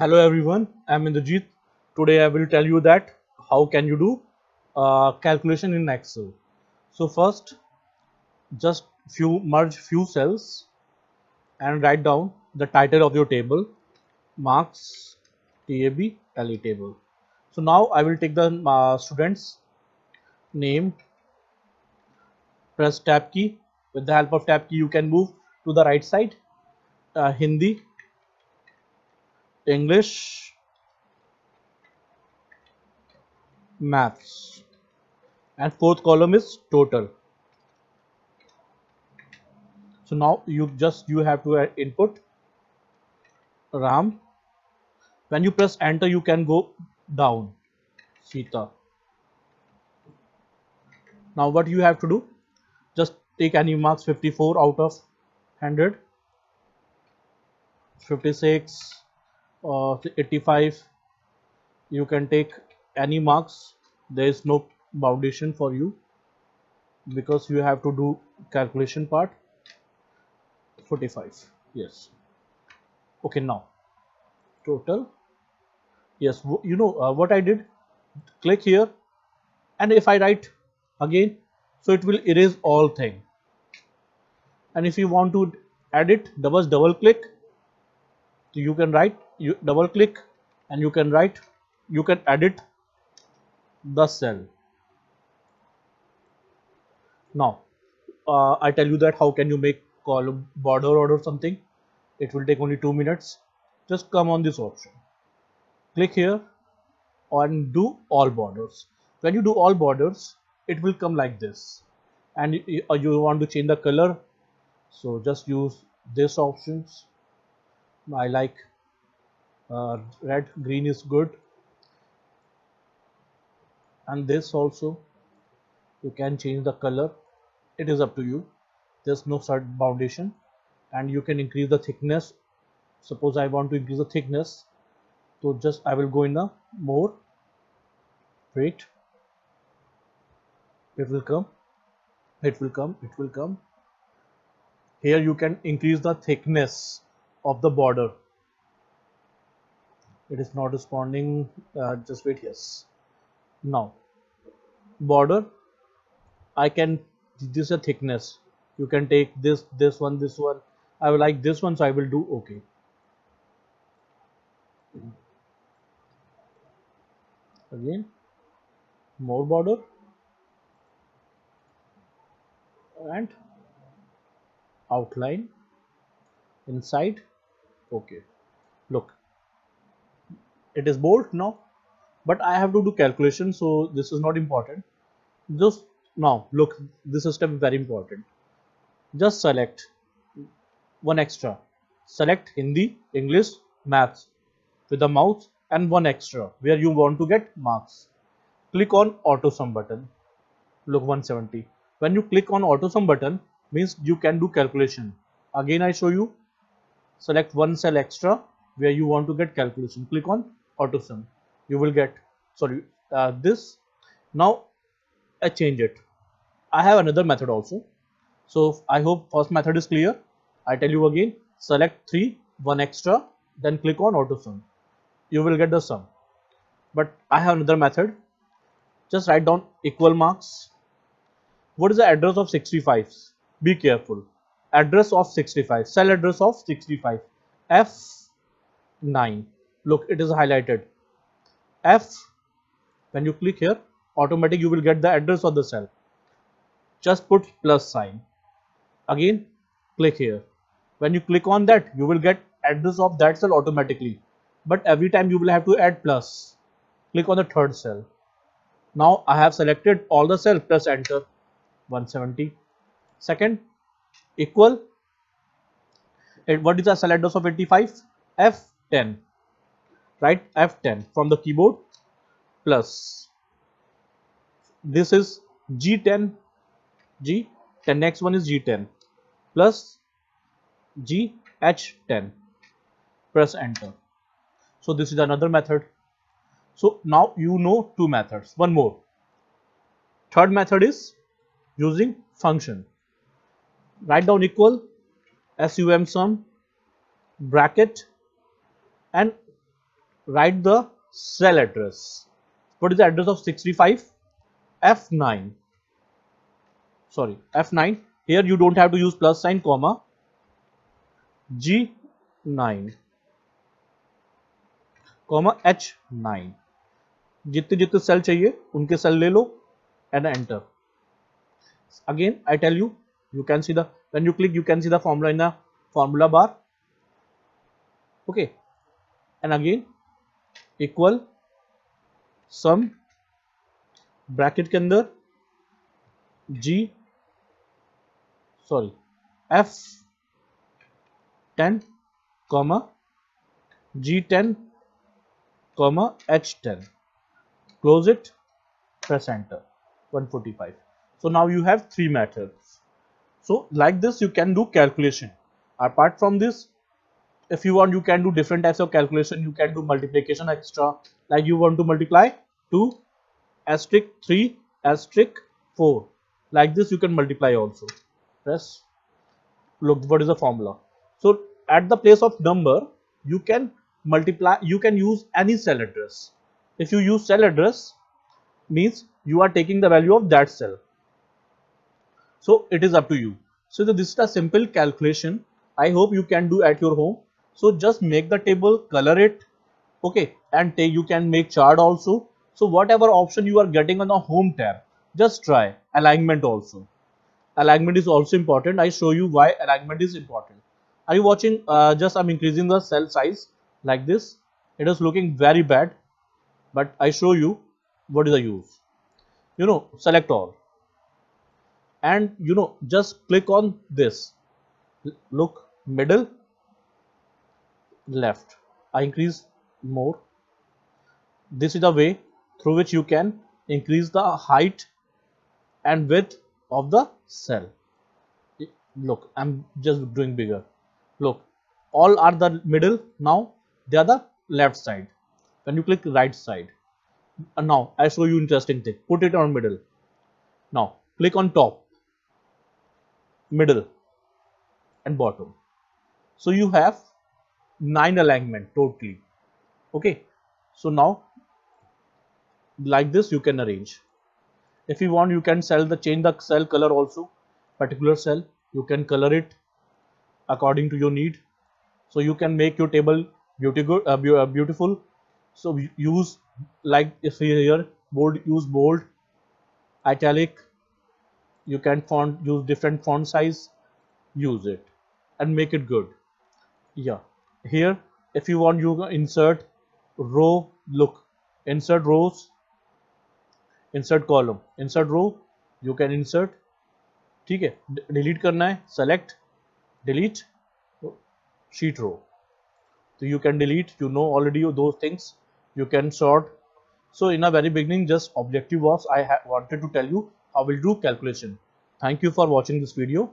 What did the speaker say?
Hello everyone, I'm Indrajit. Today I will tell you that how can you do calculation in Excel. So first, just merge few cells and write down the title of your table, marks tab le table. So now I will take the students name, press tab key. With the help of tab key, you can move to the right side. Hindi, English, maths, and fourth column is total. So now you have to input Ram. When you press enter, you can go down. Sita. Now what you have to do? Just take any marks 54 out of 100, 56, 85. You can take any marks. There is no foundation for you because you have to do calculation part. 45. Yes. Okay. Now total. Yes. What I did? Click here, and if I write again, so it will erase all thing. And if you want to edit, double click, you can write, you double click, and you can write, you can edit the cell. Now I tell you that how can you make column border or something. It will take only 2 minutes. Just come on this option, click here and do all borders. When you do all borders, it will come like this. And you want to change the color, so just use this options. I like red, green is good, and this also you can change the color. It is up to you. There's no certain foundation, and you can increase the thickness. Suppose I want to increase the thickness, so just I will go in the more. Wait, it will come, it will come, it will come. Here you can increase the thickness of the border. It is not responding. Just wait. Yes. Now border, I can, this is a thickness. You can take this one, this one. I will like this one, so I will do OK. Again, more border and outline inside. OK. Look, it is bold now, but I have to do calculation, so this is not important. Just now, look, this step is very important. Just select one extra. Select Hindi, English, Maths with the mouse and one extra where you want to get marks. Click on auto sum button. Look, 170. When you click on auto sum button, means you can do calculation. Again I show you. Select one cell extra where you want to get calculation. Click on auto sum. You will get, sorry, this. Now I change it. I have another method also. So I hope first method is clear. I tell you again, select 3, one extra, then click on auto sum. You will get the sum. But I have another method. Just write down equal marks. What is the address of 65? Be careful. Address of 65, cell address of 65, F9. Look, it is highlighted. F, when you click here, automatically you will get the address of the cell. Just put plus sign. Again, click here. When you click on that, you will get address of that cell automatically. But every time you will have to add plus. Click on the third cell. Now I have selected all the cell, press enter. 170. Second, equal. What is the cell address of 85? F10. Write F10 from the keyboard plus. This is G10. G10. Next one is G10 plus GH10. Press enter. So this is another method. So now you know two methods. One more. Third method is using function. Write down equal, sum, bracket, and write the cell address. What is the address of 65? F9. Sorry, F9. Here you don't have to use plus sign, comma, G9, comma H9. जितने जितने cell चाहिए उनके cell ले लो and enter. Again, I tell you, you can see the, when you click, you can see the formula in the formula bar. Okay, and again equal sum bracket के अंदर F10 comma G10 comma H10. Close it, press enter. 145. So now you have three methods. So like this you can do calculation. Apart from this, if you want, you can do different types of calculation. You can do multiplication extra, like you want to multiply 2 asterisk 3 asterisk 4. Like this you can multiply also. Press, look what is the formula. So at the place of number you can multiply, you can use any cell address. If you use cell address, means you are taking the value of that cell. So it is up to you. So this is a simple calculation. I hope you can do at your home. So just make the table, color it, okay, and you can make chart also. So whatever option you are getting on the home tab, just try. Alignment also. Alignment is also important. I show you why alignment is important. Are you watching? Just I'm increasing the cell size like this. It is looking very bad, but I show you what is the use. You know, select all, and you know, just click on this. Look, middle, left. I increase more. This is the way through which you can increase the height and width of the cell. Look, I'm just doing bigger. Look, all are the middle. Now they are the left side. When you click right side, and now I show you interesting thing. Put it on middle. Now click on top, middle, and bottom. So you have 9 alignment totally. Okay, so now like this you can arrange. If you want, you can change the cell color also. Particular cell you can color it according to your need. So you can make your table beautiful. So use, like if here bold, use bold, italic. You can use different font size. Use it and make it good. Yeah, here if you want, you can insert row. Look, insert rows, insert column, insert row. You can insert. ठीक है, delete करना है, select, delete, sheet row. So you can delete, you know already those things. You can sort. So in a very beginning, just objective was I wanted to tell you how we'll do calculation. Thank you for watching this video.